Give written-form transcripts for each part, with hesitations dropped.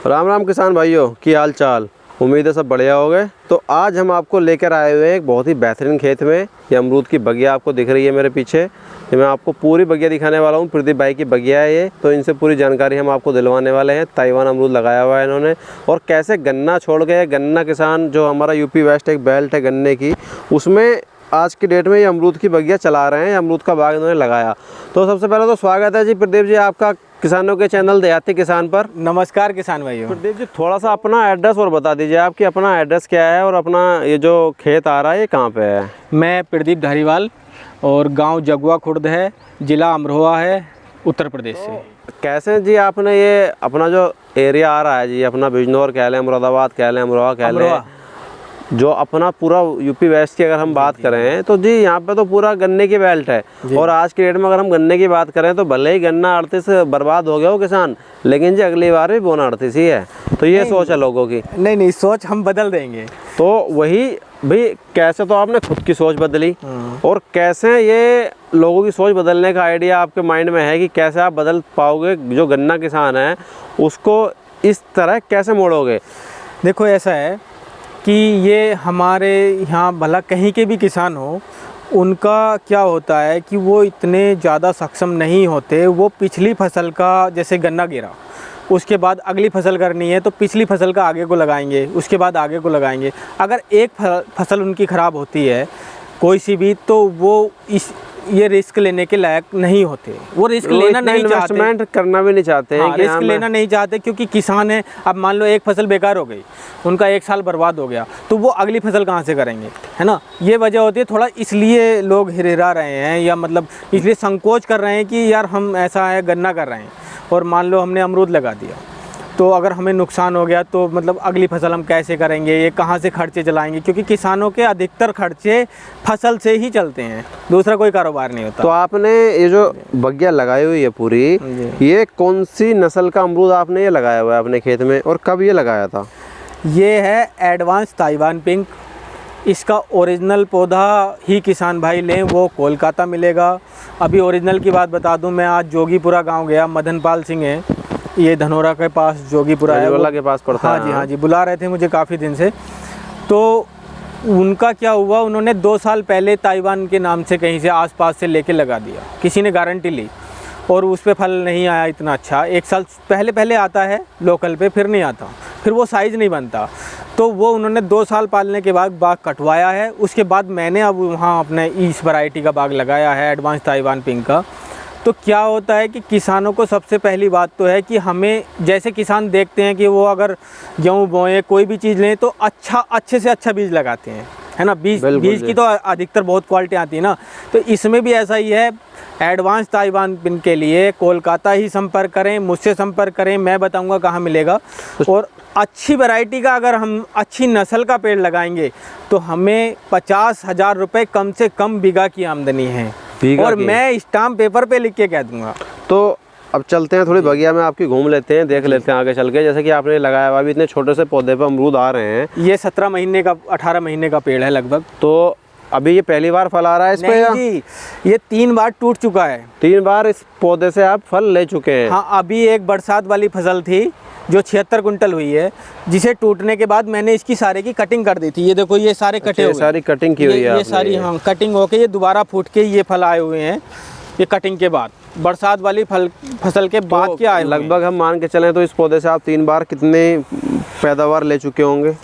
राम राम किसान भाइयों की हाल चाल। उम्मीद है सब बढ़िया हो गए। तो आज हम आपको लेकर आए हुए हैं एक बहुत ही बेहतरीन खेत में। ये अमरूद की बगिया आपको दिख रही है मेरे पीछे। ये मैं आपको पूरी बगिया दिखाने वाला हूँ। प्रदीप भाई की बगिया है ये, तो इनसे पूरी जानकारी हम आपको दिलवाने वाले हैं। ताइवान अमरूद लगाया हुआ है इन्होंने, और कैसे गन्ना छोड़ गए। गन्ना किसान जो हमारा यूपी वेस्ट एक बेल्ट है गन्ने की, उसमें आज की डेट में ये अमरूद की बगिया चला रहे हैं। अमरूद का बाग इन्होंने लगाया। तो सबसे पहले तो स्वागत है जी प्रदीप जी आपका किसानों के चैनल देहाती किसान पर। नमस्कार किसान भाइयों। प्रदीप जी थोड़ा सा अपना एड्रेस और बता दीजिए आप कि अपना एड्रेस क्या है और अपना ये जो खेत आ रहा है ये कहाँ पे है। मैं प्रदीप धारीवाल और गांव जगुआ खुर्द है, ज़िला अमरोहा है, उत्तर प्रदेश से। कैसे जी आपने ये अपना जो एरिया आ रहा है जी, अपना बिजनौर कह लें, मुरादाबाद कह लें, अमरोहा कह लें, जो अपना पूरा यूपी वेस्ट की अगर हम बात करें तो जी यहाँ पे तो पूरा गन्ने की बेल्ट है। और आज के डेट में अगर हम गन्ने की बात करें तो भले ही गन्ना 38 बर्बाद हो गया हो किसान, लेकिन जी अगली बार भी बोना 38 ही है। तो ये सोच है लोगों की। नहीं, सोच हम बदल देंगे। तो वही भाई, कैसे तो आपने खुद की सोच बदली, और कैसे ये लोगों की सोच बदलने का आइडिया आपके माइंड में है कि कैसे आप बदल पाओगे, जो गन्ना किसान है उसको इस तरह कैसे मोड़ोगे। देखो ऐसा है कि ये हमारे यहाँ भला कहीं के भी किसान हो, उनका क्या होता है कि वो इतने ज़्यादा सक्षम नहीं होते। वो पिछली फसल का, जैसे गन्ना गिरा उसके बाद अगली फसल करनी है तो पिछली फसल का आगे को लगाएंगे, उसके बाद आगे को लगाएंगे। अगर एक फसल उनकी ख़राब होती है कोई सी भी, तो वो ये रिस्क लेने के लायक नहीं होते। वो रिस्क लेना नहीं चाहते, इन्वेस्टमेंट करना भी नहीं चाहते हैं। रिस्क लेना नहीं चाहते क्योंकि किसान है। अब मान लो एक फसल बेकार हो गई, उनका एक साल बर्बाद हो गया, तो वो अगली फसल कहाँ से करेंगे, है ना। ये वजह होती है थोड़ा, इसलिए लोग हिरेरा रहे हैं, या मतलब इसलिए संकोच कर रहे हैं कि यार हम ऐसा है गन्ना कर रहे हैं और मान लो हमने अमरूद लगा दिया, तो अगर हमें नुकसान हो गया तो मतलब अगली फसल हम कैसे करेंगे, ये कहाँ से खर्चे चलाएंगे। क्योंकि किसानों के अधिकतर खर्चे फसल से ही चलते हैं, दूसरा कोई कारोबार नहीं होता। तो आपने ये जो बगिया लगाई हुई है पूरी, ये कौन सी नस्ल का अमरूद आपने ये लगाया हुआ है अपने खेत में, और कब ये लगाया था। ये है एडवांस ताइवान पिंक। इसका ओरिजिनल पौधा ही किसान भाई लें वो कोलकाता मिलेगा। अभी ओरिजिनल की बात बता दूं, मैं आज जोगीपुरा गांव गया। मदनपाल सिंह है, ये धनोरा के पास जोगीपुरा है, के पास पड़ता है। हाँ जी, बुला रहे थे मुझे काफ़ी दिन से। तो उनका क्या हुआ, उन्होंने 2 साल पहले ताइवान के नाम से कहीं से आसपास से लेके लगा दिया। किसी ने गारंटी ली और उस पर फल नहीं आया इतना अच्छा। 1 साल पहले आता है लोकल पे, फिर नहीं आता, फिर वो साइज़ नहीं बनता। तो वो उन्होंने 2 साल पालने के बाद बाग कटवाया है। उसके बाद मैंने अब वहाँ अपने इस वैरायटी का बाग लगाया है, एडवांस ताइवान पिंक का। तो क्या होता है कि किसानों को सबसे पहली बात तो है कि हमें, जैसे किसान देखते हैं कि वो अगर गेहूँ बोएँ कोई भी चीज़ लें तो अच्छे से अच्छा बीज लगाते हैं, है ना। बीज की तो अधिकतर बहुत क्वालिटी आती है ना। तो इसमें भी ऐसा ही है। एडवांस ताइवान पिंक के लिए कोलकाता ही संपर्क करें, मुझसे संपर्क करें, मैं बताऊंगा कहाँ मिलेगा। और अच्छी वैरायटी का, अगर हम अच्छी नस्ल का पेड़ लगाएंगे तो हमें 50,000 रुपये कम से कम बीघा की आमदनी है, और मैं स्टाम्प पेपर पे लिख के कह दूंगा। तो अब चलते हैं थोड़ी बगिया में आपकी, घूम लेते हैं, देख लेते हैं आगे चल के। जैसे कि आपने लगाया हुआ, अभी इतने छोटे से पौधे पे अमरूद आ रहे हैं। ये 17 महीने का 18 महीने का पेड़ है लगभग। तो अभी ये पहली बार फल आ रहा है इस पे? नहीं जी, ये 3 बार टूट चुका है। 3 बार इस पौधे से आप फल ले चुके हैं। हाँ, अभी एक बरसात वाली फसल थी जो 76 कुंटल हुई है, जिसे टूटने के बाद मैंने इसकी सारे की कटिंग कर दी थी। ये देखो, ये सारे कटे हुए, सारी कटिंग की हुई है ये सारी, हाँ, कटिंग होके ये दोबारा फूट के ये फल आए हुए हैं। ये कटिंग के बाद, बरसात वाली फसल के बाद के आए। लगभग हम मान के चलें तो इस पौधे से आप 3 बार कितने पैदावार ले चुके होंगे?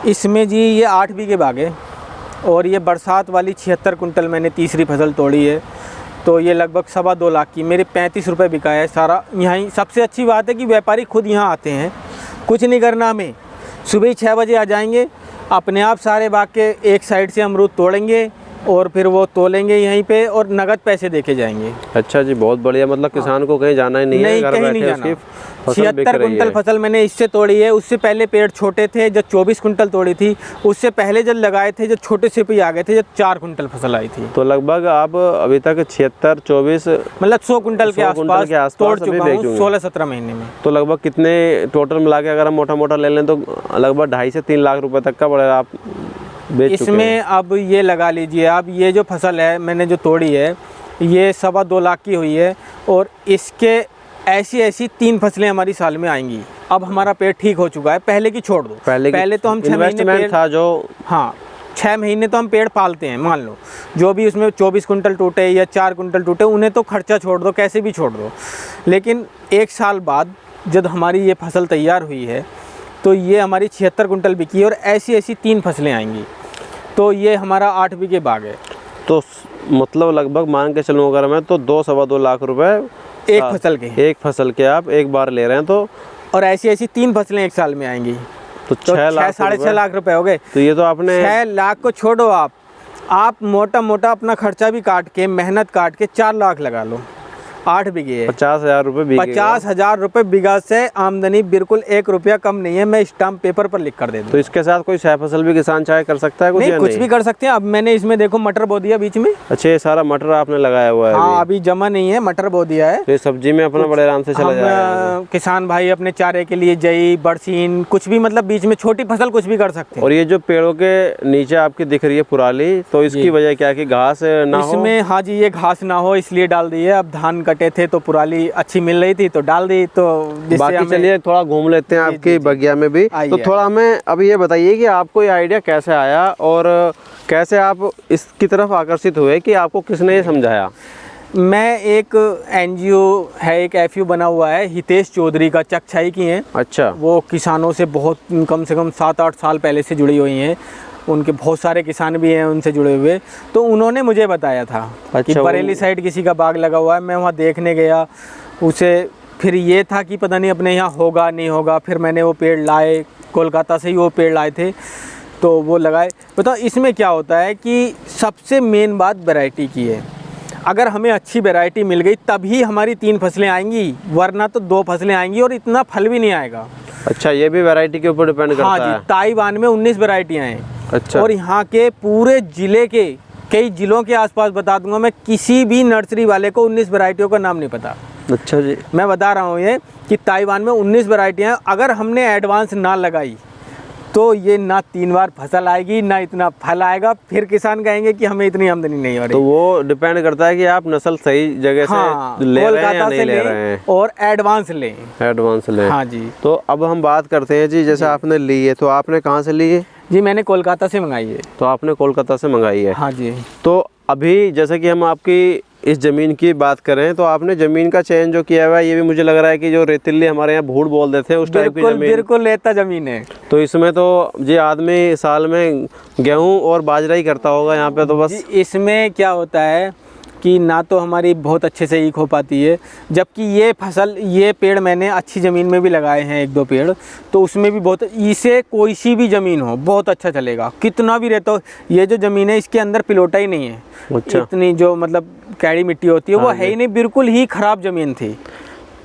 इसमें जी ये 8 बीघे बाग है, और ये बरसात वाली 76 कुंटल मैंने तीसरी फसल तोड़ी है। तो ये लगभग 2.25 लाख की मेरे 35 रुपये बिका है सारा। यहाँ सबसे अच्छी बात है कि व्यापारी खुद यहाँ आते हैं, कुछ नहीं करना हमें। सुबह 6 बजे आ जाएंगे, अपने आप सारे बाग के एक साइड से अमरूद तोड़ेंगे और फिर वो तोलेंगे यहीं पे, और नगद पैसे देके जाएंगे। अच्छा जी, बहुत बढ़िया। मतलब किसान को कहीं जाना ही नहीं है, घर बैठे उसकी 76 कुंटल फसल मैंने इससे तोड़ी है। उससे पहले पेड़ छोटे थे, जब 24 कुंटल तोड़ी थी। उससे पहले जब लगाए थे, जब छोटे से भी आ गए थे, जब 4 कुंटल फसल आई थी। तो लगभग आप अभी तक 76, 24 मतलब 100 कुंटल के आसपास तोड़ चुका हूँ 16-17 महीने में। तो लगभग कितने टोटल मिला के अगर हम मोटा ले लें तो लगभग 2.5 से 3 लाख रुपए तक का पड़ेगा आप इसमें। अब ये लगा लीजिए, अब ये जो फसल है मैंने जो तोड़ी है, ये 2.25 लाख की हुई है, और इसके ऐसी ऐसी 3 फसलें हमारी साल में आएंगी। अब हमारा पेड़ ठीक हो चुका है, पहले की छोड़ दो, पहले तो हम 6 महीने इन्वेस्टमेंट था जो, हाँ 6 महीने तो हम पेड़ पालते हैं, मान लो जो भी उसमें 24 कुंटल टूटे या 4 कुंटल टूटे, उन्हें तो खर्चा छोड़ दो, कैसे भी छोड़ दो। लेकिन 1 साल बाद जब हमारी ये फसल तैयार हुई है तो ये हमारी 76 कुंटल बिकी है और ऐसी ऐसी 3 फसलें आएंगी। तो ये हमारा 8 बीघे बाग है। तो मतलब लगभग मान के चलूँ अगर मैं, तो 2-2.25 लाख रुपए एक फसल के, एक फसल के आप एक बार ले रहे हैं। तो और ऐसी ऐसी 3 फसलें एक साल में आएंगी, तो 6 लाख, 6-6.5 लाख रुपए हो गए। तो ये तो आपने 6 लाख को छोड़ो, आप मोटा मोटा अपना खर्चा भी काट के, मेहनत काट के 4 लाख लगा लो। 8 बीघे है, 50,000 रुपये बीघे। 50,000 रुपये बीघा से आमदनी, बिल्कुल 1 रुपया कम नहीं है। मैं स्टाम्प पेपर पर लिख कर दे दूँ। तो इसके साथ कोई सह फसल भी किसान चाहे कर सकता है कुछ, नहीं, या कुछ नहीं? भी कर सकते हैं। अब मैंने इसमें देखो मटर बो दिया बीच में। अच्छा, ये सारा मटर आपने लगाया हुआ है? हाँ, अभी जमा नहीं है, मटर बो दिया है। तो ये सब्जी में अपना बड़े आराम से चला जाएगा। किसान भाई अपने चारे के लिए जई, बरसीन, कुछ भी, मतलब बीच में छोटी फसल कुछ भी कर सकते हैं। और ये जो पेड़ों के नीचे आपकी दिख रही है पुराली, तो इसकी वजह क्या है कि घास ना हो? इसमें हाँ जी, ये घास ना हो इसलिए डाल दी है। अब धान कटे थे तो पुराली अच्छी मिल रही थी तो डाल दी। तो बाकी चलिए थोड़ा घूम लेते हैं आपकी बगिया में भी। तो थोड़ा हमें अब ये बताइए कि आपको ये आइडिया कैसे आया और कैसे आप इसकी तरफ आकर्षित हुए, कि आपको किसने ये समझाया? मैं एक NGO है, एक FU बना हुआ है, हितेश चौधरी का, चकछाई की हैं। अच्छा। वो किसानों से बहुत, कम से कम 7-8 साल पहले से जुड़ी हुई हैं। उनके बहुत सारे किसान भी हैं उनसे जुड़े हुए। तो उन्होंने मुझे बताया था कि बरेली साइड किसी का बाग लगा हुआ है। मैं वहाँ देखने गया, उसे फिर ये था कि पता नहीं अपने यहाँ होगा नहीं होगा। फिर मैंने वो पेड़ लाए, कोलकाता से ही वो पेड़ लाए थे, तो वो लगाए। बताओ इसमें क्या होता है कि सबसे मेन बात वैरायटी की है। अगर हमें अच्छी वैरायटी मिल गई तभी हमारी 3 फसलें आएंगी, वरना तो 2 फसलें आएंगी और इतना फल भी नहीं आएगा। अच्छा, ये भी वैरायटी के ऊपर डिपेंड करता है? हाँ जी, ताइवान में 19 वैरायटियाँ हैं। अच्छा। और यहाँ के पूरे ज़िले के कई ज़िलों के आसपास बता दूंगा मैं, किसी भी नर्सरी वाले को 19 वैरायटियों का नाम नहीं पता। अच्छा जी। मैं बता रहा हूँ ये कि ताइवान में 19 वैरायटियाँ, अगर हमने एडवांस ना लगाई तो ये ना 3 बार फसल आएगी, ना इतना फल आएगा। फिर किसान कहेंगे कि हमें इतनी आमदनी नहीं हो रही। तो वो डिपेंड करता है कि आप नस्ल सही जगह से ले रहे हैं या नहीं ले रहे हैं, और एडवांस लें। एडवांस लें। हाँ जी। तो अब हम बात करते हैं जी, जैसे आपने ली है, तो आपने कहाँ से ली है? जी, मैंने कोलकाता से मंगाई है। तो आपने कोलकाता से मंगाई है? हाँ जी। तो अभी जैसे कि हम आपकी इस ज़मीन की बात करें, तो आपने ज़मीन का चयन जो किया हुआ है, ये भी मुझे लग रहा है कि जो रेतीली हमारे यहाँ भूड़ बोल देते हैं उस टाइप की ज़मीन। बिल्कुल रेता ज़मीन है। तो इसमें तो जी आदमी साल में गेहूँ और बाजरा ही करता होगा यहाँ पे, तो बस। इसमें क्या होता है कि ना तो हमारी बहुत अच्छे से ईख हो पाती है, जबकि ये फसल, ये पेड़ मैंने अच्छी ज़मीन में भी लगाए हैं 1-2 पेड़, तो उसमें भी बहुत, इसे कोई सी भी ज़मीन हो बहुत अच्छा चलेगा, कितना भी रहता हो। ये जो ज़मीन है इसके अंदर पिलोटा ही नहीं है। अच्छा। इतनी जो मतलब कैड़ी मिट्टी होती है वो है ही नहीं, बिल्कुल ही ख़राब ज़मीन थी।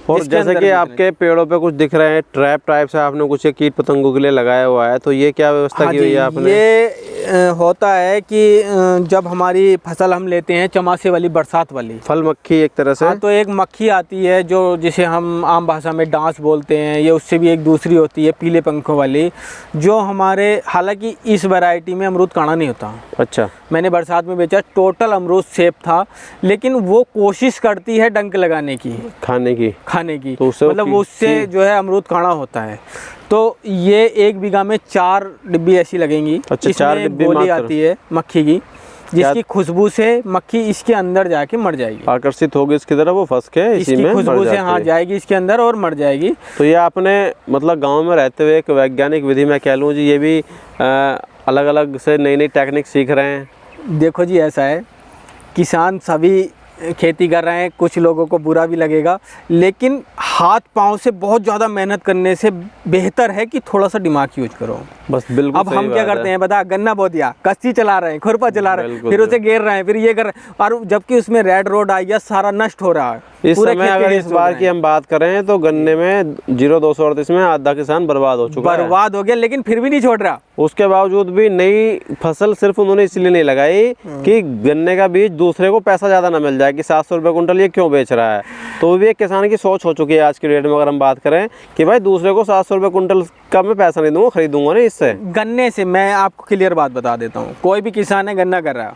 और जैसे कि आपके पेड़ों पे कुछ दिख रहे हैं ट्रैप टाइप से, आपने कुछ कीट पतंगों के लिए लगाया हुआ है, तो ये क्या व्यवस्था की हुई है आपने? ये होता है कि जब हमारी फसल हम लेते हैं चमासे वाली, बरसात वाली, फल मक्खी एक तरह से। हाँ, तो एक मक्खी आती है जो, जिसे हम आम भाषा में डांस बोलते हैं। ये उससे भी एक दूसरी होती है पीले पंखों वाली, जो हमारे, हालांकि इस वैरायटी में अमरूद काढ़ा नहीं होता। अच्छा। मैंने बरसात में बेचा, टोटल अमरूद सेब था, लेकिन वो कोशिश करती है डंक लगाने की, खाने की, तो मतलब उससे जो है अमरूद काढ़ा होता है। तो ये 1 बीघा में 4 डिब्बी ऐसी लगेंगी। अच्छा, 4 डिब्बी गोली आती है मक्खी की, जिसकी खुशबू से मक्खी इसके अंदर जाके मर जाएगी, आकर्षित होगी इसकी तरफ, वो फंस के इसी में खुशबू से हाँ जाएगी इसके अंदर और मर जाएगी। तो ये आपने मतलब गांव में रहते हुए एक वैज्ञानिक विधि में कह लूँ जी, ये भी अलग अलग से नई नई टेक्निक सीख रहे हैं? देखो जी, ऐसा है, किसान सभी खेती कर रहे हैं, कुछ लोगों को बुरा भी लगेगा, लेकिन हाथ पांव से बहुत ज़्यादा मेहनत करने से बेहतर है कि थोड़ा सा दिमाग यूज करो। बस बिल्कुल। अब हम क्या करते हैं बता, गन्ना बो दिया, कस्ती चला रहे हैं, खुरपा चला रहे हैं, फिर उसे घेर रहे हैं, फिर ये कर रहे हैं, और जबकि उसमें रेड रोड आ गया, सारा नष्ट हो रहा है। इस समय अगर इस बार की हम बात करें तो गन्ने में 0238 में आधा किसान बर्बाद हो चुका है, बर्बाद हो गया, लेकिन फिर भी नहीं छोड़ रहा। उसके बावजूद भी नई फसल सिर्फ उन्होंने इसलिए नहीं लगाई कि गन्ने का बीज दूसरे को पैसा ज़्यादा ना मिल जाए, कि 700 रुपये कुंटल ये क्यों बेच रहा है। तो वो भी एक किसान की सोच हो चुकी है आज की डेट में, अगर हम बात करें कि भाई दूसरे को 700 रुपये कुंटल का मैं पैसा नहीं दूंगा, खरीदूंगा नहीं इससे। गन्ने से मैं आपको क्लियर बात बता देता हूँ, कोई भी किसान है गन्ना कर रहा है,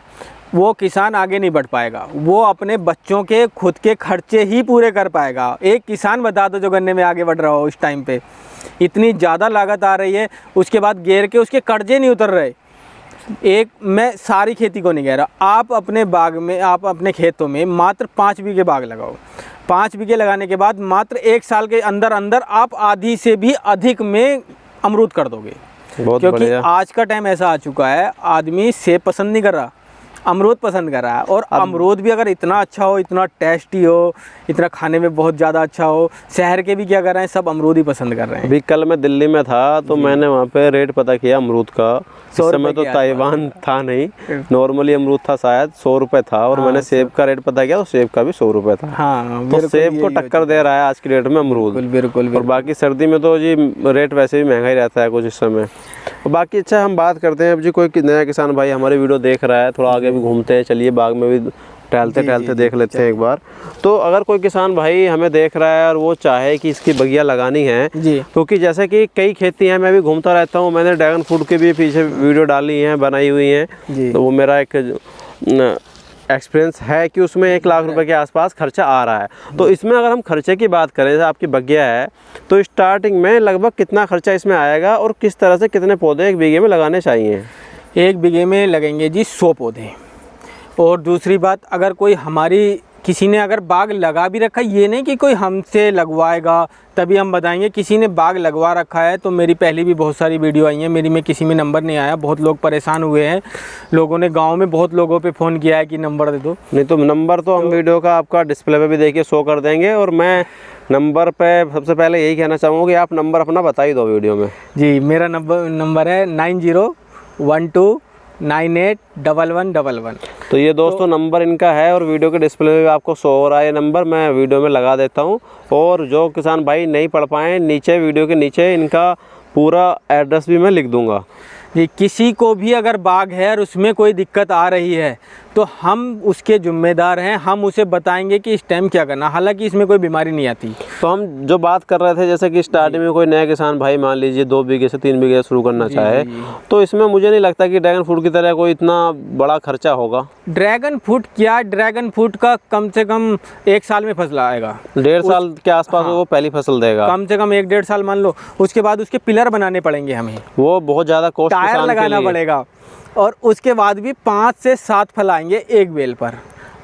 वो किसान आगे नहीं बढ़ पाएगा, वो अपने बच्चों के खुद के खर्चे ही पूरे कर पाएगा। एक किसान बता दो जो गन्ने में आगे बढ़ रहा हो इस टाइम पे, इतनी ज़्यादा लागत आ रही है, उसके बाद गेर के उसके कर्जे नहीं उतर रहे। एक मैं सारी खेती को नहीं कह रहा, आप अपने बाग में, आप अपने खेतों में मात्र 5 बीघे बाग लगाओ। 5 बीघे लगाने के बाद मात्र 1 साल के अंदर अंदर आप आधी से भी अधिक में अमरूद कर दोगे। क्योंकि आज का टाइम ऐसा आ चुका है, आदमी सेब पसंद नहीं कर रहा, अमरूद पसंद कर रहा है। और अमरूद भी अगर इतना अच्छा हो, इतना टेस्टी हो, इतना खाने में बहुत ज़्यादा अच्छा हो, शहर के भी क्या कर रहे हैं, सब अमरूद ही पसंद कर रहे हैं। अभी कल मैं दिल्ली में था तो मैंने वहाँ पे रेट पता किया अमरूद का। इस समय तो ताइवान था नहीं, नॉर्मली अमरूद था, शायद 100 रुपये था। और मैंने सेब का रेट पता किया तो सेब का भी 100 रुपये था। हाँ, तो सेब को टक्कर दे रहा है आज की डेट में अमरूद। बिल्कुल। और बाकी सर्दी में तो जी रेट वैसे भी महंगा ही रहता है कुछ इस समय। और बाकी अच्छा हम बात करते हैं, अब जी कोई नया किसान भाई हमारे वीडियो देख रहा है, थोड़ा आगे भी घूमते हैं, चलिए बाग में भी टहलते देख लेते हैं एक बार। तो अगर कोई किसान भाई हमें देख रहा है और वो चाहे कि इसकी बगिया लगानी है, क्योंकि जैसे कि कई खेती हैं, मैं भी घूमता रहता हूँ, मैंने ड्रैगन फ्रूट की भी पीछे वीडियो डाली हैं, बनाई हुई हैं, तो वो मेरा एक एक्सपीरियंस है कि उसमें 1 लाख रुपए के आसपास खर्चा आ रहा है। तो इसमें अगर हम खर्चे की बात करें, जैसे आपकी बगिया है, तो स्टार्टिंग में लगभग कितना खर्चा इसमें आएगा और किस तरह से कितने पौधे 1 बीघे में लगाने चाहिए? 1 बीघे में लगेंगे जी 100 पौधे। और दूसरी बात, अगर कोई हमारी किसी ने अगर बाग लगा भी रखा है, ये नहीं कि कोई हमसे लगवाएगा तभी हम बताएंगे, किसी ने बाग लगवा रखा है तो मेरी पहले भी बहुत सारी वीडियो आई हैं, मेरी में किसी में नंबर नहीं आया, बहुत लोग परेशान हुए हैं, लोगों ने गांव में बहुत लोगों पे फ़ोन किया है कि नंबर दे दो। नहीं तो नंबर तो हम वीडियो का आपका डिस्प्ले पे भी देखिए शो कर देंगे। और मैं नंबर पे सबसे पहले यही कहना चाहूँगा कि आप नंबर अपना बता ही दो वीडियो में। जी, मेरा नंबर है 9012981111। तो ये दोस्तों नंबर इनका है और वीडियो के डिस्प्ले में भी आपको शो हो रहा है ये नंबर, मैं वीडियो में लगा देता हूँ। और जो किसान भाई नहीं पढ़ पाएँ, नीचे वीडियो के नीचे इनका पूरा एड्रेस भी मैं लिख दूँगा। जी, किसी को भी अगर बाग है और उसमें कोई दिक्कत आ रही है तो हम उसके जिम्मेदार हैं, हम उसे बताएंगे कि इस टाइम क्या करना। हालांकि इसमें कोई बीमारी नहीं आती। तो हम जो बात कर रहे थे, जैसे कि स्टार्टिंग में कोई नया किसान भाई मान लीजिए 2 बीघे से 3 बीघे शुरू करना चाहे, तो इसमें मुझे नहीं लगता कि ड्रैगन फ्रूट की तरह कोई इतना बड़ा खर्चा होगा। ड्रैगन फ्रूट क्या, ड्रैगन फ्रूट का कम से कम 1 साल में फसल आएगा, 1.5 साल के आसपास वो पहली फसल देगा, कम से कम 1-1.5 साल मान लो। उसके बाद उसके पिलर बनाने पड़ेंगे हमें, वो बहुत ज़्यादा कॉस्ट, टायर लगाना पड़ेगा। और उसके बाद भी 5 से 7 फल आएंगे एक बेल पर।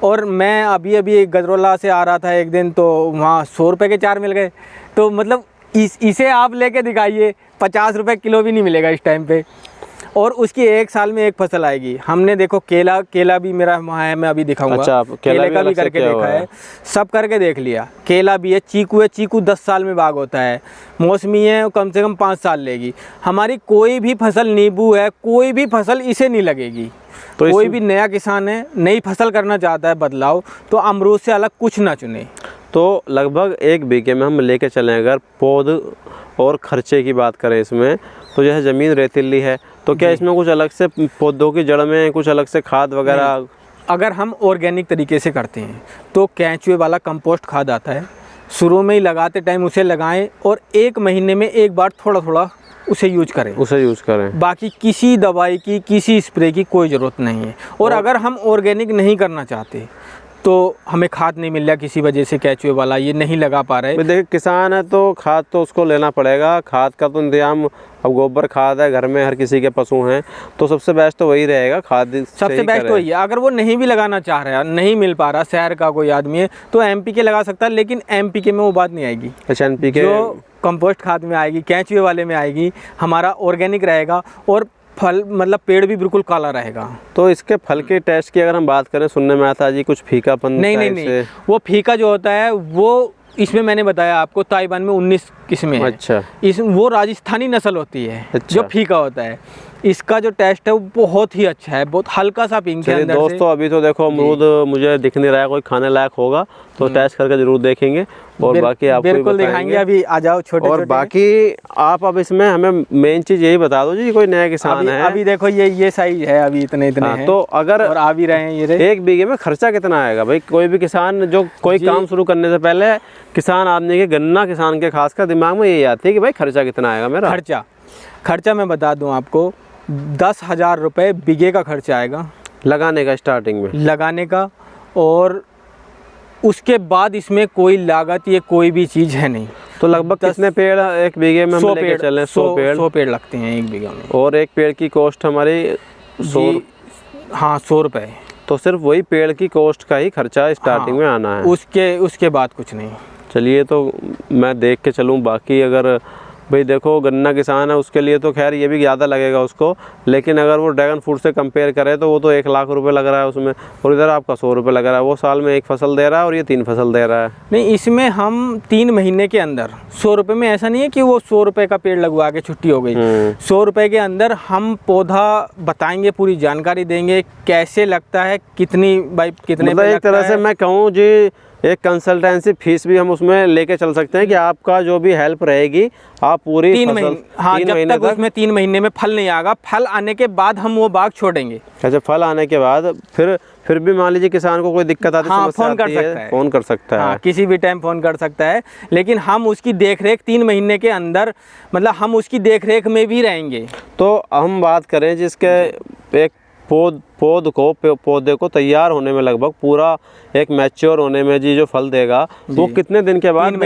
और मैं अभी गजरोला से आ रहा था एक दिन, तो वहाँ 100 रुपये के 4 मिल गए। तो मतलब इसे आप लेके दिखाइए, 50 रुपये किलो भी नहीं मिलेगा इस टाइम पे। और उसकी 1 साल में 1 फसल आएगी। हमने देखो केला भी मेरा वहाँ है, मैं अभी दिखाऊंगा। अच्छा, केले का भी करके देखा है, सब करके देख लिया। केला भी है, चीकू है, चीकू 10 साल में बाग होता है, मौसमी है कम से कम 5 साल लेगी। हमारी कोई भी फसल, नींबू है, कोई भी फसल इसे नहीं लगेगी। तो कोई भी नया किसान है, नई फसल करना चाहता है बदलाव, तो अमरूद से अलग कुछ ना चुने। तो लगभग 1 बीघे में हम लेके चलें, अगर पौध और खर्चे की बात करें इसमें, तो जैसे ज़मीन रेतीली है, तो क्या इसमें कुछ अलग से पौधों की जड़ में कुछ अलग से खाद वगैरह? अगर हम ऑर्गेनिक तरीके से करते हैं तो केंचुए वाला कंपोस्ट खाद आता है, शुरू में ही लगाते टाइम उसे लगाएं और 1 महीने में 1 बार थोड़ा थोड़ा उसे यूज करें। बाकी किसी दवाई की, किसी स्प्रे की कोई ज़रूरत नहीं है। और अगर हम ऑर्गेनिक नहीं करना चाहते तो हमें खाद नहीं मिल रहा किसी वजह से, केंचुए वाला ये नहीं लगा पा रहे। देखिए किसान है तो खाद तो उसको लेना पड़ेगा, खाद का तो इंतजाम, अब गोबर खाद है घर में, हर किसी के पशु हैं, तो सबसे बेस्ट तो वही रहेगा, खाद सबसे बेस्ट वही है। अगर वो नहीं भी लगाना चाह रहा है, नहीं मिल पा रहा, शहर का कोई आदमी है, तो NPK लगा सकता है, लेकिन NPK में वो बात नहीं आएगी। अच्छा, NPK जो कंपोस्ट खाद में आएगी, केंचुए वाले में आएगी, हमारा ऑर्गेनिक रहेगा और फल मतलब पेड़ भी बिल्कुल काला रहेगा। तो इसके फल के टेस्ट की अगर हम बात करें, सुनने में आता है जी कुछ फीकापन। नहीं, वो फीका जो होता है वो, इसमें मैंने बताया आपको, ताइवान में 19 किस्में हैं। अच्छा, वो राजस्थानी नस्ल होती है। अच्छा। जो फीका होता है, इसका जो टेस्ट है वो बहुत ही अच्छा है, बहुत हल्का सा पिंक है अंदर दोस्तों से। अभी तो देखो अमरूद मुझे दिख नहीं रहा है, कोई खाने लायक होगा तो टेस्ट करके जरूर देखेंगे और बाकी आपको बिल्कुल दिखाएंगे। अभी आ जाओ छोटे और बाकी आप अब इसमें हमें मेन चीज यही बता दो जी, कोई नया किसान है अभी देखो ये साइज है, अभी इतने हैं, तो अगर और आ भी रहे हैं ये 1 बीघे में खर्चा कितना आएगा भाई? कोई भी किसान जो कोई काम शुरू करने से पहले किसान आदमी के, गन्ना किसान के खासकर दिमाग में यही आती है कि भाई खर्चा कितना आएगा मेरा। खर्चा मैं बता दूं आपको, 10,000 रुपये बीघे का खर्चा आएगा। लगाने का, स्टार्टिंग में लगाने का, और उसके बाद इसमें कोई लागत ये कोई भी चीज़ है नहीं। तो लगभग कितने पेड़ एक बीघे में हम लेके चलें? 100 पेड़ लगते हैं एक बीघा में। और एक पेड़ की कॉस्ट हमारी 100? हाँ, 100 रुपये। तो सिर्फ वही पेड़ की कॉस्ट का ही खर्चा स्टार्टिंग में आना है, उसके बाद कुछ नहीं। चलिए, तो मैं देख के चलूँ। बाकी अगर भाई देखो, गन्ना किसान है उसके लिए तो खैर ये भी ज़्यादा लगेगा उसको, लेकिन अगर वो ड्रैगन फ्रूट से कंपेयर करे तो वो तो 1 लाख रुपए लग रहा है उसमें, और इधर आपका 100 रुपये लग रहा है। वो साल में 1 फसल दे रहा है और ये 3 फसल दे रहा है। नहीं, इसमें हम 3 महीने के अंदर 100 रुपये में, ऐसा नहीं है कि वो 100 रुपये का पेड़ लगवा के छुट्टी हो गई। 100 रुपये के अंदर हम पौधा बताएंगे, पूरी जानकारी देंगे, कैसे लगता है, कितनी बाई कितने, मतलब एक तरह से मैं कहूँ जी, एक कंसल्टेंसी फीस भी हम उसमें लेके चल सकते हैं कि आपका जो भी हेल्प रहेगी आप पूरी 3 महीने, हाँ, जब तक उसमें 3 महीने में फल नहीं आएगा, फल आने के बाद हम वो बाग छोड़ेंगे। अच्छा, फल आने के बाद फिर भी मान लीजिए किसान को कोई दिक्कत आती है, हाँ, फ़ोन कर सकता है, फ़ोन कर सकता है। हाँ, किसी भी टाइम फ़ोन कर सकता है, लेकिन हम उसकी देखरेख 3 महीने के अंदर, मतलब हम उसकी देखरेख में भी रहेंगे। तो हम बात करें जिसके एक पौधे को तैयार होने में, लगभग पूरा एक मैच्योर होने में जी जो फल देगा, वो कितने दिन के बाद?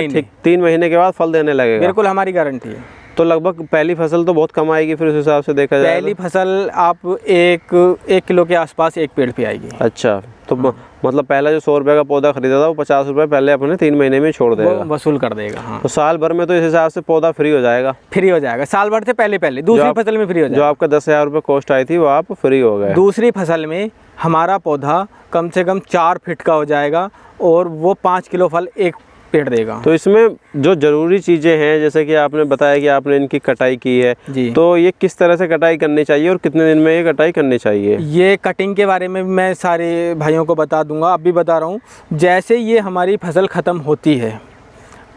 3 महीने के बाद फल देने लगेगा। बिल्कुल, हमारी गारंटी है। तो लगभग पहली फसल तो बहुत कम आएगी फिर उस हिसाब से देखा जाए। पहली फसल आप 1 किलो के आसपास एक पेड़ पे आएगी। अच्छा, तो मतलब पहला जो 100 रुपये का पौधा खरीदा था वो 50 रुपये पहले अपने 3 महीने में छोड़ देगा, वसूल कर देगा। हाँ। तो साल भर में तो इस हिसाब से पौधा फ्री हो जाएगा। साल भर से पहले दूसरी फसल में फ्री हो जाएगा। जो आपका 10,000 रुपये कॉस्ट आई थी वो आप फ्री हो गए। दूसरी फसल में हमारा पौधा कम से कम 4 फीट का हो जाएगा और वो 5 किलो फल एक पेड़ देगा। तो इसमें जो ज़रूरी चीज़ें हैं, जैसे कि आपने बताया कि आपने इनकी कटाई की है जी, तो ये किस तरह से कटाई करनी चाहिए और कितने दिन में ये कटाई करनी चाहिए? ये कटिंग के बारे में मैं सारे भाइयों को बता दूंगा, अब भी बता रहा हूँ। जैसे ये हमारी फसल ख़त्म होती है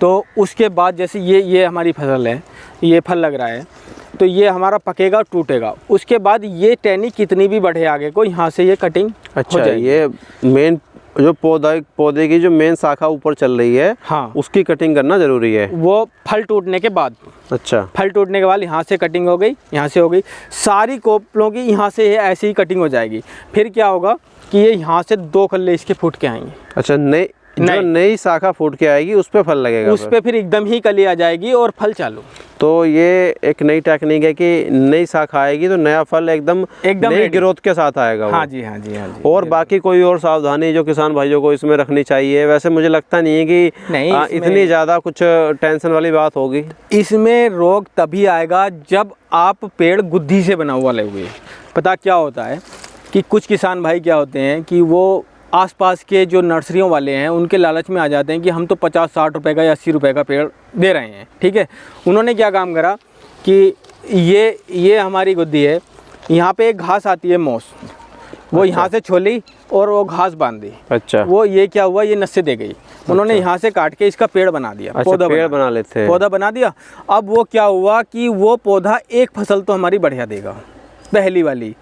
तो उसके बाद, जैसे ये हमारी फसल है, ये फल लग रहा है, तो ये हमारा पकेगा, टूटेगा, उसके बाद ये टहनी कितनी भी बढ़े आगे को, यहाँ से ये कटिंग अच्छा, ये मेन जो पौधे की जो मेन शाखा ऊपर चल रही है, हाँ, उसकी कटिंग करना जरूरी है। वो फल टूटने के बाद। अच्छा, फल टूटने के बाद यहाँ से कटिंग हो गई, यहाँ से हो गई, सारी कोपलों की यहाँ से ऐसी ही कटिंग हो जाएगी। फिर क्या होगा कि ये यहाँ से 2 कल्ले इसके फूट के आएंगे। अच्छा, नई शाखा फूट के आएगी, उस पे फल लगेगा, उस पे फिर एकदम ही कली आ जाएगी और फल चालू। तो ये एक नई टेक्निक है कि नई शाखा आएगी तो नया फल एकदम नई ग्रोथ के साथ आएगा। हाँ जी, हाँ जी, हाँ जी। और बाकी कोई और सावधानी जो किसान भाइयों को इसमें रखनी चाहिए? वैसे मुझे लगता नहीं है कि इतनी ज़्यादा कुछ टेंशन वाली बात होगी। इसमें रोग तभी आएगा जब आप पेड़ गुद्दी से बना हुआ लोगे। पता क्या होता है कि कुछ किसान भाई क्या होते हैं कि वो आसपास के जो नर्सरियों वाले हैं उनके लालच में आ जाते हैं कि हम तो 50-60 रुपए का या 80 रुपए का पेड़ दे रहे हैं, ठीक है। उन्होंने क्या काम करा कि ये हमारी गुद्दी है, यहाँ पे एक घास आती है मोस, वो यहाँ से छोली और वो घास बांध दी। अच्छा, वो ये क्या हुआ, ये नस्से दे गई, उन्होंने यहाँ से काट के इसका पेड़ बना दिया। अच्छा, पेड़ बना लेते हैं, पौधा बना दिया। अब वो क्या हुआ कि वो पौधा एक फसल तो हमारी बढ़िया देगा, पहली वाली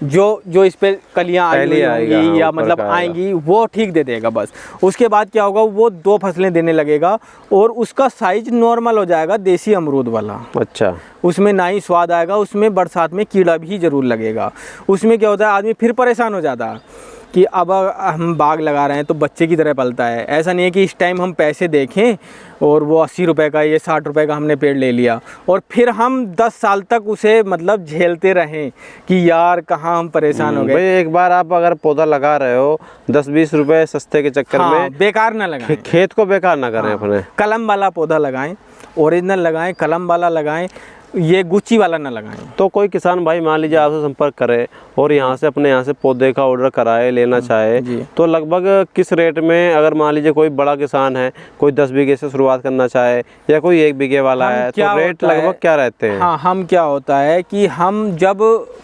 जो इस पे कलियां आएंगी या मतलब आएंगी वो ठीक दे देगा बस। उसके बाद क्या होगा, वो 2 फसलें देने लगेगा और उसका साइज नॉर्मल हो जाएगा, देसी अमरूद वाला। अच्छा, उसमें ना ही स्वाद आएगा, उसमें बरसात में कीड़ा भी ज़रूर लगेगा। उसमें क्या होता है, आदमी फिर परेशान हो जाता है कि अब हम बाग लगा रहे हैं तो बच्चे की तरह पलता है। ऐसा नहीं है कि इस टाइम हम पैसे देखें और वो 80 रुपए का, ये 60 रुपए का हमने पेड़ ले लिया और फिर हम 10 साल तक उसे मतलब झेलते रहें कि यार कहाँ हम परेशान हो गए। भाई एक बार आप अगर पौधा लगा रहे हो 10-20 रुपए सस्ते के चक्कर में बेकार ना लगाएं, खेत को बेकार ना करें। अपने कलम वाला पौधा लगाएं, ओरिजिनल लगाएं, कलम वाला लगाएं, ये गुच्ची वाला ना लगाएं। तो कोई किसान भाई मान लीजिए आपसे संपर्क करे और यहाँ से अपने यहाँ से पौधे का ऑर्डर कराए, लेना चाहे, तो लगभग किस रेट में, अगर मान लीजिए कोई बड़ा किसान है, कोई 10 बीघे से शुरुआत करना चाहे या कोई 1 बीघे वाला है, तो रेट लगभग क्या रहते हैं? हाँ, हम क्या होता है कि हम जब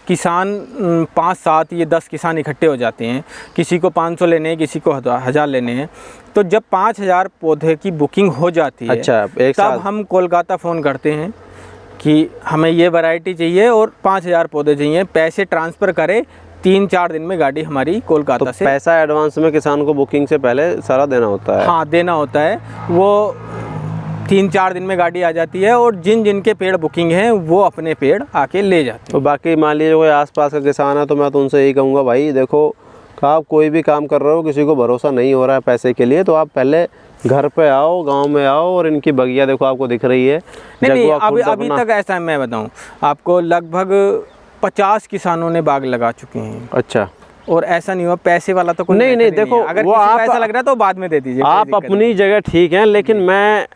किसान 5-7 ये 10 किसान इकट्ठे हो जाते हैं, किसी को 500 लेने हैं, किसी को 1000 लेने हैं, तो जब 5000 पौधे की बुकिंग हो जाती है, अच्छा, तब हम कोलकाता फ़ोन करते हैं कि हमें ये वैरायटी चाहिए और 5000 पौधे चाहिए, पैसे ट्रांसफ़र करें, 3-4 दिन में गाड़ी हमारी कोलकाता तो से। पैसा एडवांस में किसान को बुकिंग से पहले सारा देना होता है? हाँ, देना होता है। वो 3-4 दिन में गाड़ी आ जाती है और जिन जिनके पेड़ बुकिंग हैं वो अपने पेड़ आके ले जाते तो हैं। बाकी मान लीजिए कोई आसपास का किसान है तो मैं तो उनसे यही कहूँगा, भाई देखो आप कोई भी काम कर रहे हो, किसी को भरोसा नहीं हो रहा है पैसे के लिए, तो आप पहले घर पे आओ, गांव में आओ, और इनकी बगिया देखो आपको दिख रही है। नहीं, अभी तक ऐसा है, मैं बताऊं आपको, लगभग 50 किसानों ने बाग लगा चुके हैं। अच्छा। और ऐसा नहीं हुआ, पैसे वाला तो कोई नहीं, देखो अगर वो किसी आप पैसा लग रहा है तो बाद में दे दीजिए, आप अपनी जगह ठीक है, लेकिन मैं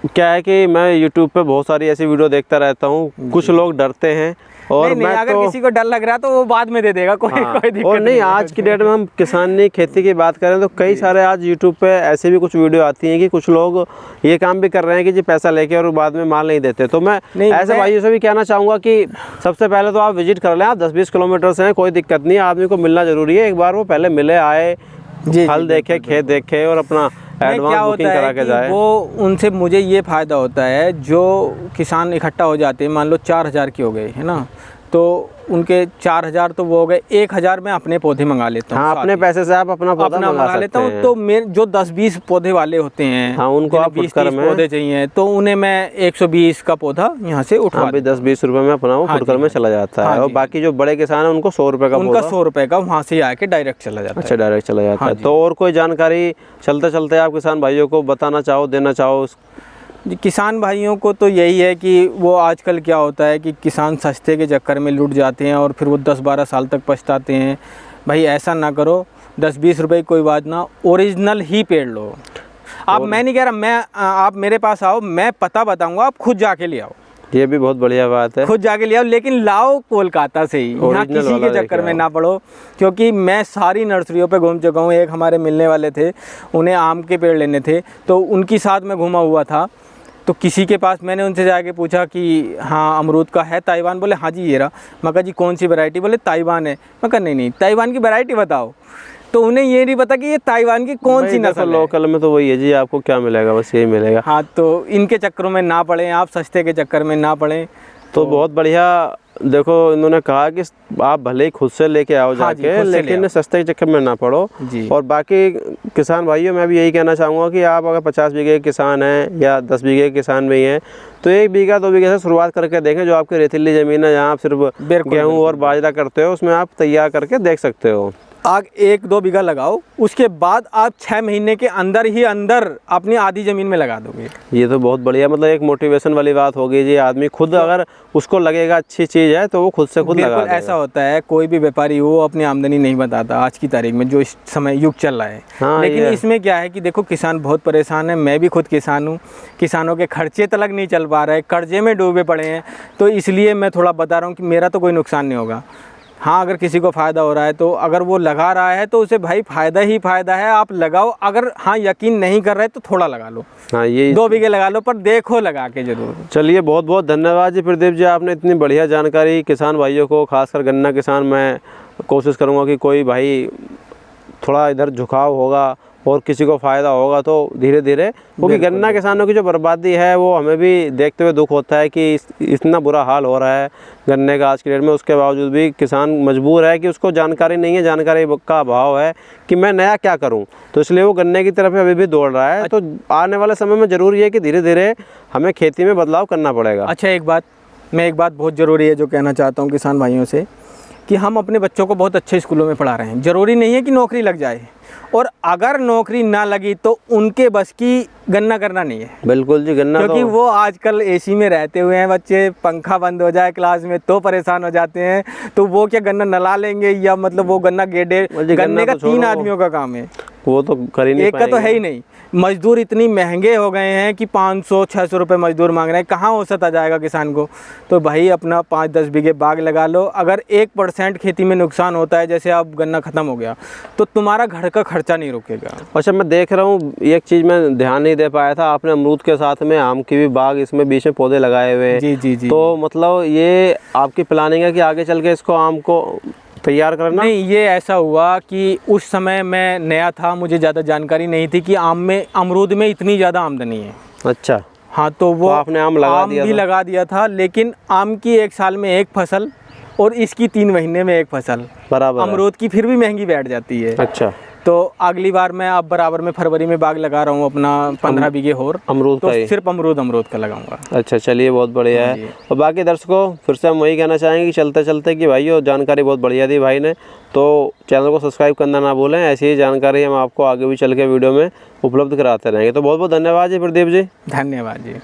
क्या है कि मैं यूट्यूब पे बहुत सारी ऐसी वीडियो देखता रहता हूँ, कुछ लोग डरते हैं और नहीं, मैं अगर तो किसी को डर लग रहा है तो वो बाद में दे देगा, कोई दिक्कत और नहीं, आज की डेट में हम किसानी खेती की बात करें तो कई सारे आज यूट्यूब पे ऐसे भी कुछ वीडियो आती हैं कि कुछ लोग ये काम भी कर रहे हैं कि जी पैसा लेके और बाद में माल नहीं देते। तो मैं ऐसे भाइयों से भी कहना चाहूँगा कि सबसे पहले तो आप विजिट कर लें, आप 10-20 किलोमीटर से हैं, कोई दिक्कत नहीं है, आदमी को मिलना जरूरी है, एक बार वो पहले मिले, आए, फल देखे, खेत देखे और अपना एडवांस बुकिंग करा के जाए। वो उनसे मुझे ये फ़ायदा होता है, जो किसान इकट्ठा हो जाते हैं, मान लो 4000 के हो गए है ना, तो उनके 4000 तो वो हो गए, 1000 में अपने पौधे मंगा लेता हूँ। हाँ, अपने पैसे से आप अपना पौधा मंगा लेता हूँ। तो मेरे जो 10-20 पौधे वाले होते हैं, हाँ, उनको आप 20-30 पौधे चाहिए, तो उन्हें मैं 120 का पौधा यहाँ से उठवा, 10-20 रुपए में अपना वो फुटकर में चला जाता है। और बाकी जो बड़े किसान है उनको 100 रुपए का, उनका 100 रुपए का वहाँ से आके डायरेक्ट चला जाता है। अच्छा, डायरेक्ट चला जाता है। तो और कोई जानकारी चलते चलते आप किसान भाइयों को बताना चाहो, देना चाहो? जी, किसान भाइयों को तो यही है कि वो आजकल क्या होता है कि किसान सस्ते के चक्कर में लूट जाते हैं और फिर वो 10-12 साल तक पछताते हैं। भाई ऐसा ना करो, 10-20 रुपए कोई बात ना, ओरिजिनल ही पेड़ लो आप। मैं नहीं कह रहा, आप मेरे पास आओ, मैं पता बताऊंगा, आप खुद जाके ले आओ, ये भी बहुत बढ़िया बात है, खुद जाके ले आओ, लेकिन लाओ कोलकाता से ही, यहाँ किसी के चक्कर में ना पड़ो। क्योंकि मैं सारी नर्सरियों पे घूम चुका हूँ। एक हमारे मिलने वाले थे, उन्हें आम के पेड़ लेने थे, तो उनकी साथ में घूमा हुआ था। तो किसी के पास मैंने उनसे जाके पूछा कि हाँ अमरूद का है ताइवान? बोले हाँ जी ये रहा। मैं कहा जी कौन सी वैरायटी? बोले ताइवान है। मैं कहा नहीं, ताइवान की वैरायटी बताओ। तो उन्हें ये नहीं पता कि ये ताइवान की कौन सी नस्ल है। लोकल में तो वही है जी, आपको क्या मिलेगा, बस यही मिलेगा। हाँ, तो इनके चक्करों में ना पड़े आप, सस्ते के चक्कर में ना पड़े। तो बहुत बढ़िया। देखो इन्होंने कहा कि आप भले ही खुद से लेके आओ जाके, लेकिन सस्ते के चक्कर में ना पड़ो जी। और बाकी किसान भाइयों, मैं भी यही कहना चाहूँगा कि आप अगर 50 बीघे के किसान हैं या 10 बीघे के किसान भी हैं, तो 1 बीघा 2 बीघे से शुरुआत करके देखें। जो आपकी रेतीली ज़मीन है, जहाँ आप सिर्फ गेहूँ और बाजरा करते हो, उसमें आप तैयार करके देख सकते हो। आग 1-2 बीघा लगाओ, उसके बाद आप 6 महीने के अंदर ही अंदर अपनी आधी ज़मीन में लगा दोगे। ये तो बहुत बढ़िया, मतलब एक मोटिवेशन वाली बात होगी जी। आदमी खुद अगर उसको लगेगा अच्छी चीज़ है तो वो खुद से खुद लगा देगा। ऐसा होता है, कोई भी व्यापारी वो अपनी आमदनी नहीं बताता आज की तारीख में, जो इस समय युग चल रहा है। हाँ, लेकिन इसमें क्या है कि देखो किसान बहुत परेशान है, मैं भी खुद किसान हूँ। किसानों के खर्चे तक नहीं चल पा रहे, कर्जे में डूबे पड़े हैं। तो इसलिए मैं थोड़ा बता रहा हूँ कि मेरा तो कोई नुकसान नहीं होगा। हाँ, अगर किसी को फ़ायदा हो रहा है तो अगर वो लगा रहा है तो उसे भाई फ़ायदा ही फ़ायदा है, आप लगाओ। अगर हाँ यकीन नहीं कर रहे तो थोड़ा लगा लो, हाँ ये 2 बीघे लगा लो, पर देखो लगा के ज़रूर। चलिए, बहुत बहुत धन्यवाद जी प्रदीप जी, आपने इतनी बढ़िया जानकारी किसान भाइयों को, खासकर गन्ना किसान, मैं कोशिश करूँगा कि कोई भाई थोड़ा इधर झुकाव होगा और किसी को फ़ायदा होगा तो धीरे धीरे, क्योंकि गन्ना किसानों की जो बर्बादी है वो हमें भी देखते हुए दुख होता है कि इतना बुरा हाल हो रहा है गन्ने का आज की डेट में। उसके बावजूद भी किसान मजबूर है कि उसको जानकारी नहीं है, जानकारी का अभाव है कि मैं नया क्या करूं, तो इसलिए वो गन्ने की तरफ अभी भी दौड़ रहा है। तो आने वाले समय में ज़रूरी है कि धीरे धीरे हमें खेती में बदलाव करना पड़ेगा। अच्छा, एक बात बहुत ज़रूरी है जो कहना चाहता हूँ किसान भाइयों से, कि हम अपने बच्चों को बहुत अच्छे स्कूलों में पढ़ा रहे हैं। ज़रूरी नहीं है कि नौकरी लग जाए, और अगर नौकरी ना लगी तो उनके बस की गन्ना करना नहीं है। बिल्कुल जी, गन्ना, क्योंकि वो आजकल एसी में रहते हुए हैं बच्चे, पंखा बंद हो जाए क्लास में तो परेशान हो जाते हैं। तो वो क्या गन्ना नला लेंगे, या मतलब वो गन्ना गेडे, गन्ने का 3 आदमियों का काम है, वो तो कर ही नहीं एक का तो है ही नहीं। मजदूर इतनी महंगे हो गए हैं कि 500-600 रुपये मजदूर मांग रहे हैं, कहाँ औसत आ जाएगा किसान को। तो भाई अपना 5-10 बीघे बाग लगा लो। अगर 1% खेती में नुकसान होता है, जैसे अब गन्ना ख़त्म हो गया, तो तुम्हारा घर का खर्चा नहीं रुकेगा। अच्छा, मैं देख रहा हूँ एक चीज़ मैं ध्यान नहीं दे पाया था, आपने अमरूद के साथ में आम की भी बाग इसमें बीच में पौधे लगाए हुए हैं। जी जी जी। तो मतलब ये आपकी प्लानिंग है कि आगे चल के इसको आम को तैयार करना? नहीं, ये ऐसा हुआ कि उस समय मैं नया था, मुझे ज़्यादा जानकारी नहीं थी कि अमरूद में इतनी ज़्यादा आमदनी है। अच्छा, हाँ, तो वो आपने आम लगा दिया था। लेकिन आम की 1 साल में 1 फसल और इसकी 3 महीने में 1 फसल, बराबर। अमरूद की फिर भी महंगी बैठ जाती है। अच्छा, तो अगली बार मैं अब बराबर में फरवरी में बाग लगा रहा हूँ अपना 15 बीघे और अमरूद तो का ही? सिर्फ अमरूद का लगाऊंगा। अच्छा, चलिए बहुत बढ़िया है। और बाकी दर्शकों फिर से हम वही कहना चाहेंगे कि चलते चलते कि भाई जानकारी बहुत बढ़िया दी भाई ने, तो चैनल को सब्सक्राइब करना ना भूलें। ऐसी ही जानकारी हम आपको आगे भी चल के वीडियो में उपलब्ध कराते रहेंगे। तो बहुत बहुत धन्यवाद जी प्रदीप जी। धन्यवाद जी।